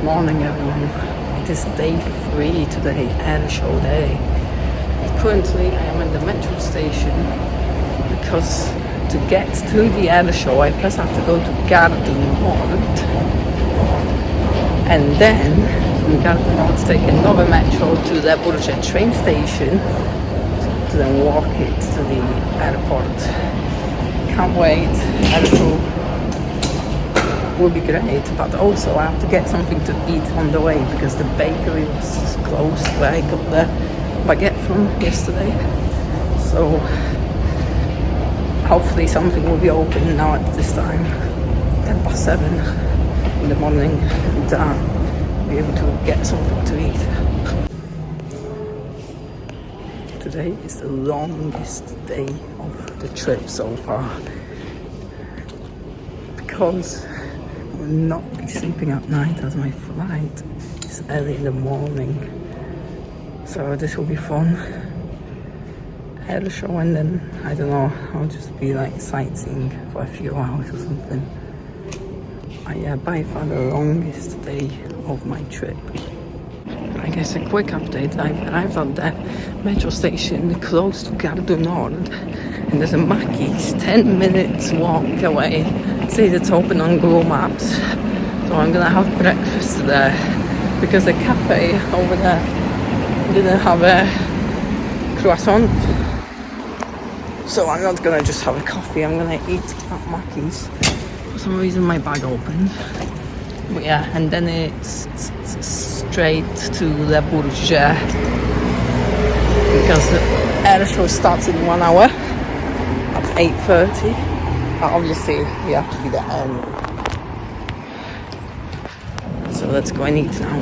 morning, everyone. It is day 3 today, Airshow day. Currently, I am at the metro station because to get to the Airshow, I first have to go to Gare du Nord, and then from Gare du Nord take another metro to the Bourget train station to then walk it to the airport. Can't wait. Airshow will be great, but also I have to get something to eat on the way because the bakery was closed where I got the baguette from yesterday. So hopefully something will be open now at this time, 7:10 in the morning, and be able to get something to eat. Today is the longest day of the trip so far because I will not be sleeping at night as my flight is early in the morning. So this will be fun. Airshow, and then I don't know, I'll just be like sightseeing for a few hours or something. Yeah, by far the longest day of my trip. I guess a quick update. I've arrived at the metro station close to Gare du Nord, and there's a Mackey's 10 minutes walk away. It says it's open on Google Maps, so I'm gonna have breakfast there because the cafe over there didn't have a croissant. So I'm not gonna just have a coffee, I'm gonna eat at Mackey's. For some reason my bag opened. But yeah, and then it's straight to the Bourget because the Airshow starts in 1 hour at 8:30. But obviously we have to be there early. So let's go and eat now.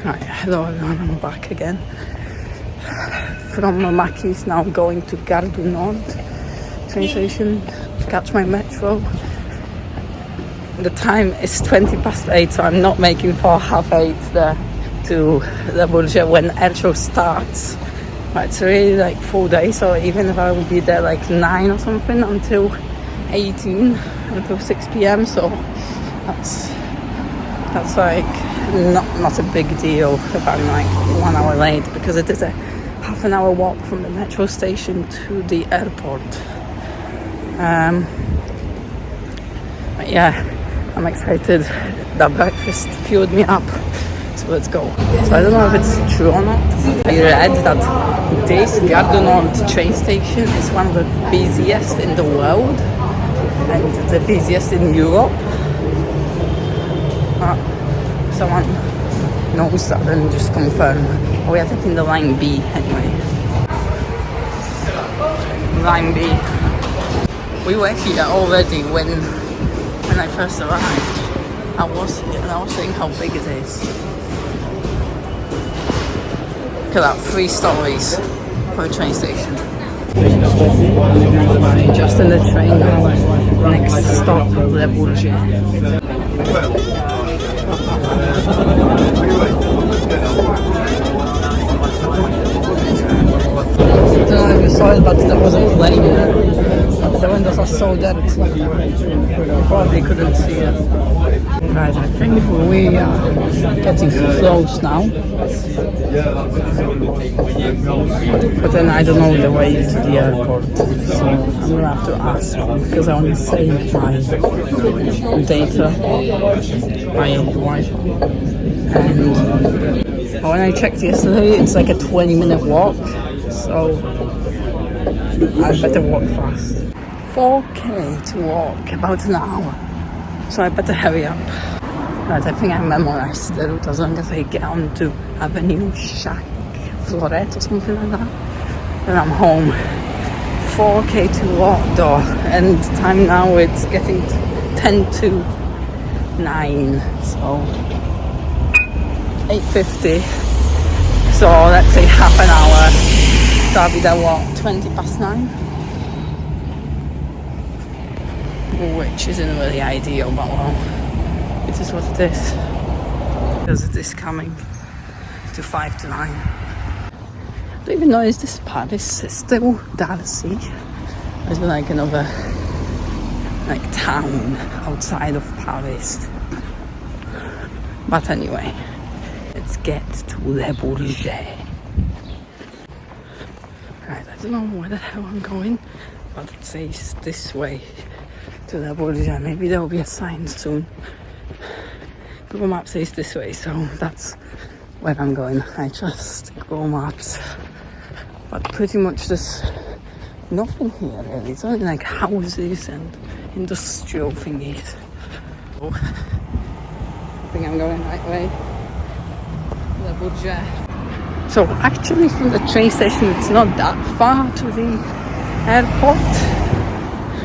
Right, hello everyone, I'm back again. From Mackey's now going to Gare du Nord train station, catch my metro. The time is 8:20, so I'm not making for 8:30 there to the Bourget when Airshow starts. But it's really like full day, so even if I will be there like 9 or something until 6 p.m, so that's like not a big deal if I'm like 1 hour late, because it is a half an hour walk from the metro station to the airport. But yeah, I'm excited. That breakfast fueled me up, so let's go. So I don't know if it's true or not. I read that this Gare du Nord train station is one of the busiest in the world and the busiest in Europe. Someone knows that and just confirm. We are taking the line B anyway. Line B. We were here already when I first arrived. I was saying how big it is. Look at that, 3 stories for a train station. Just in the train now. Next stop, Le Bourget. I don't know if you saw it, but there was a plane there. The windows are so dark, you probably couldn't see it. Right, I think we are getting close now. But then I don't know the way to the airport, so I'm gonna have to ask because I want to save my data, my Wi-Fi. And when I checked yesterday, it's like a 20-minute walk, so I better walk fast. 4k to walk, about an hour, so I better hurry up. Right, I think I memorized the route as long as I get on to Avenue Jacques Floret or something like that, then I'm home. 4k to walk though, and time now it's getting 10 to 9, so 8:50, so let's say half an hour, so I'll be there, what, 9:20? Which isn't really ideal, but well, it is what it is. Because it is coming to 5 to 9. I don't even know, is this Paris still Darcy? Or is it like another like town outside of Paris. But anyway, let's get to Le Bourget. Right, I don't know where the hell I'm going, but it says this way to Le Bourget. Maybe there will be a sign soon. Google Maps says this way, so that's where I'm going. I trust Google Maps. But pretty much there's nothing here really. It's only like houses and industrial thingies. Oh, I think I'm going right way. Le Bourget. So actually from the train station it's not that far to the airport.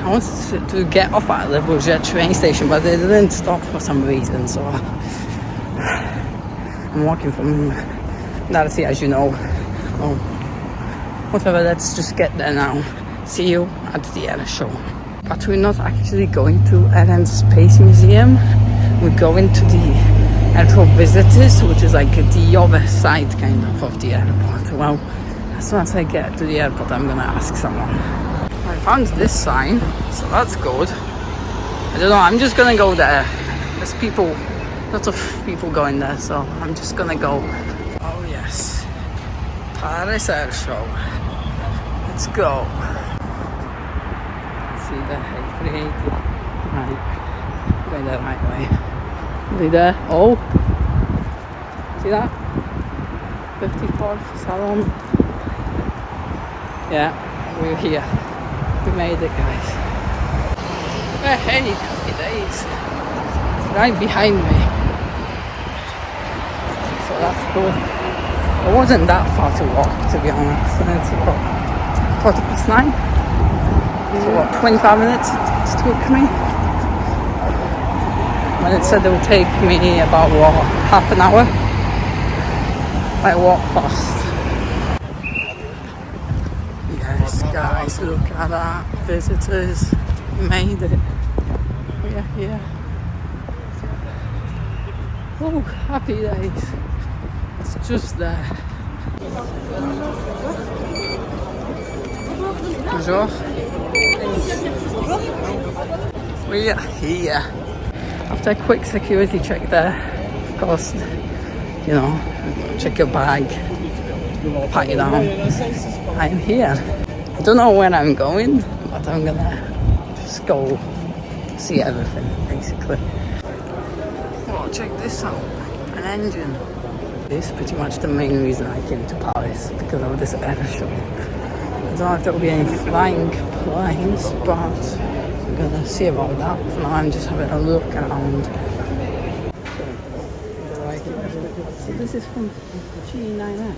I wanted to get off at Le Bourget train station, but they didn't stop for some reason, so I'm walking from Darcy, as you know. Oh, whatever, let's just get there now. See you at the Airshow. But we're not actually going to Air Space Museum. We're going to the airport visitors, which is like the other side kind of the airport. Well, as soon as I get to the airport, I'm gonna ask someone. I found this sign, so that's good. I don't know, I'm just gonna go there. There's people, lots of people going there, so I'm just gonna go. Oh yes, Paris Airshow. Let's go. See the 380. Right, going the right way. See there? Oh, see that? 54th Salon. Yeah, we're here. We made it, guys. Hey, happy days. It's right behind me. So that's good. It wasn't that far to walk, to be honest. And it's about 9:15. So what, 25 minutes it took me? When it said it would take me about, what, half an hour? I walk fast. Yes, guys, look at that. Visitors made it. We are here. Oh, happy days. It's just there. Bonjour. We are here. After a quick security check there, of course, you know, check your bag, pat you down. I'm here. I don't know where I'm going, but I'm gonna just go see everything, basically. Oh, check this out, an engine. This is pretty much the main reason I came to Paris, because of this Airshow. I don't know if there will be any flying planes, but I'm gonna see about that. For now, I'm just having a look around. So this is from G9X.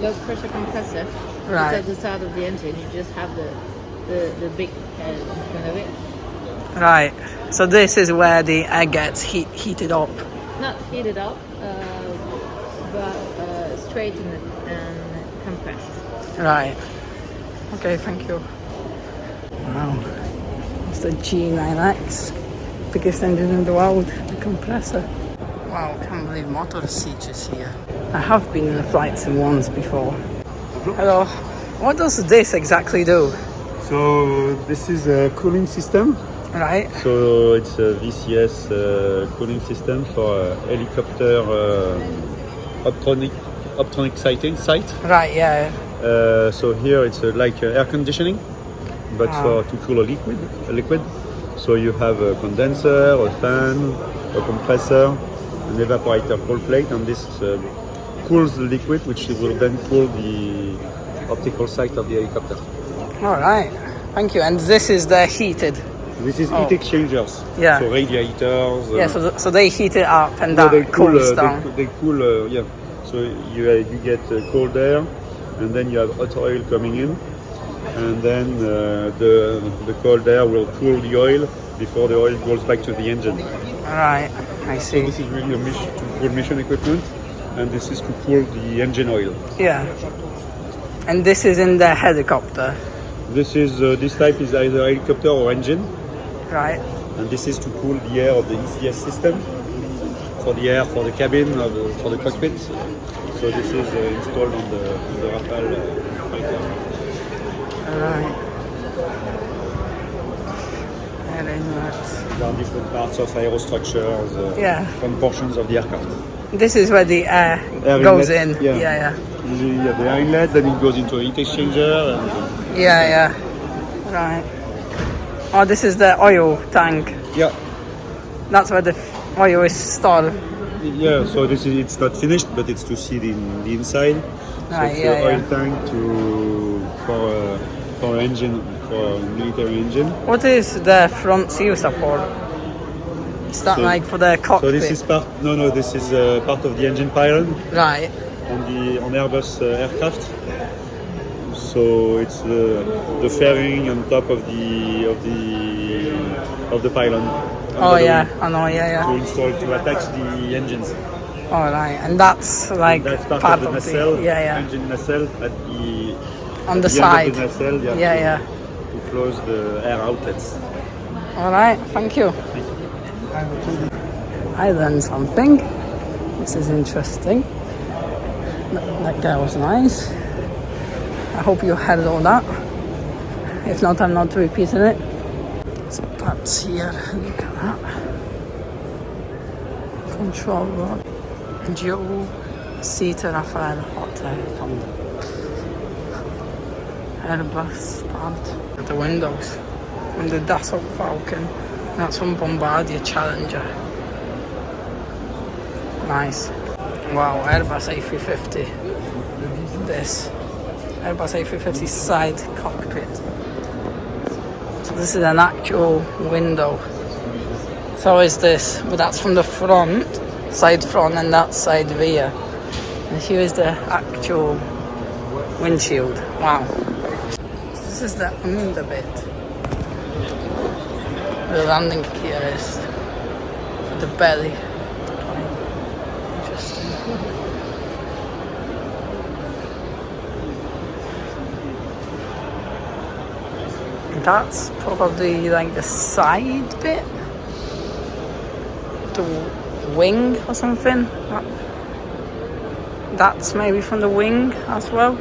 Low pressure compressor. Right. It's at the start of the engine. You just have the big head in front of it. Right. So this is where the air gets heated up. Not heated up, but straightened and compressed. Right. Okay, thank you. Wow. It's the G9X. Biggest engine in the world, the compressor. Wow, I can't believe Motor Siege is here. I have been in a flight sim once before. Hello. What does this exactly do? So this is a cooling system. Right. So it's a VCS cooling system for helicopter optronic site. Right, yeah. So here it's like air conditioning, but to cool a liquid. So you have a condenser, a fan, a compressor, an evaporator cold plate, and this cools the liquid, which will then cool the optical site of the helicopter. All right. Thank you. And this is the heated. This is heat exchangers. Yeah. So radiators. Yeah. So they heat it up and that cools down. They cool. Yeah. So you get cold air, and then you have hot oil coming in, and then the cold air will cool the oil before the oil goes back to the engine. Right. I see. So this is really a cool mission equipment, and this is to cool the engine oil. Yeah. And this is in the helicopter. This type is either helicopter or engine. Right. And this is to cool the air of the ECS system, for the air for the cabin, for the cockpit. So this is installed on the Rafale fighter. Alright. Very nice. There are different parts of aerostructures, Yeah. different portions of the aircraft. This is where the air goes in. Yeah. Usually, the air inlet, then it goes into a heat exchanger. And, Yeah. Right. Oh, this is the oil tank. yeah, That's where the oil is stored. yeah. So it's not finished, but it's to see the inside. So Right, it's yeah, the oil yeah. tank for engine, for military engine. What is the front seal support? Is that So- like for the cockpit? So this is part. No. This is part of the engine pylon Right. on Airbus aircraft. So it's the fairing on top of the pylon. Oh under the yeah, wing I know. To Yeah. install to attach the engines. All right, and that's like That's part of the nacelle. yeah. Engine nacelle at the On the end side. of the nacelle. Yeah. To close the air outlets. All right, thank you. I learned something. This is interesting. That guy was nice. I hope you heard all that. If not, I'm not repeating it. So that's here. Look at that. Control rod. Dual seater Rafale Hotel. Airbus start. At the windows. From the Dassault Falcon. That's from Bombardier Challenger. Nice. Wow, Airbus A350. This. Airbus A350 side cockpit. So this is an actual window. So is this, but that's from the front, side front, and that side rear. And here is the actual windshield. Wow. This is the under bit. The landing gear is the belly. Interesting. That's probably like the side bit, the wing or something. That's maybe from the wing as well.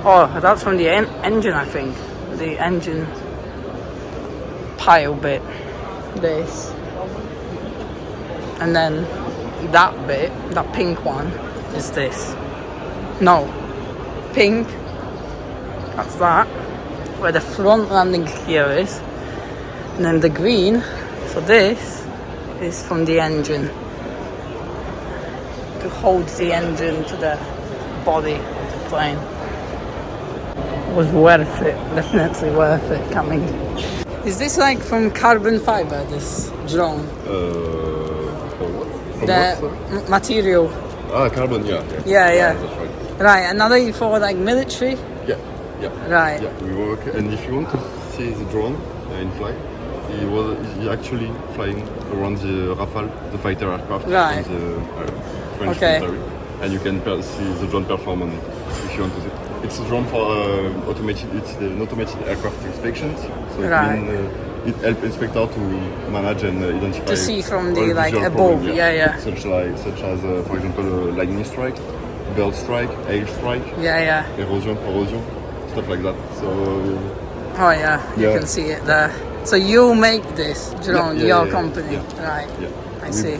Oh, that's from the engine, I think. The engine pile bit. This. And then that bit, that pink one, is this. No. Pink. That's that. Where the front landing gear is. And then the green. So this is from the engine. To hold the engine to the body of the plane. It was worth it. Definitely worth it coming. Is this like from carbon fiber, this drone? From what? From The what? material. Carbon, yeah. Yeah. That's right. Right, another for like military? Yeah. Right. Yeah, we work, and if you want to see the drone in flight, he actually flying around the Rafale, the fighter aircraft Right. from the French Okay. military, and you can see the drone perform on it if you want to see. It's a drone for automated. It's an automated aircraft inspections, so Right. it helps inspector to manage and identify To see from the all like visual above, problem, yeah. such as for example lightning strike, bird strike, hail strike, Yeah. erosion, corrosion, stuff like that. So Oh yeah, you Yeah. can see it there. So you make this drone, Yeah, your yeah, company, yeah. right? yeah, I We- see.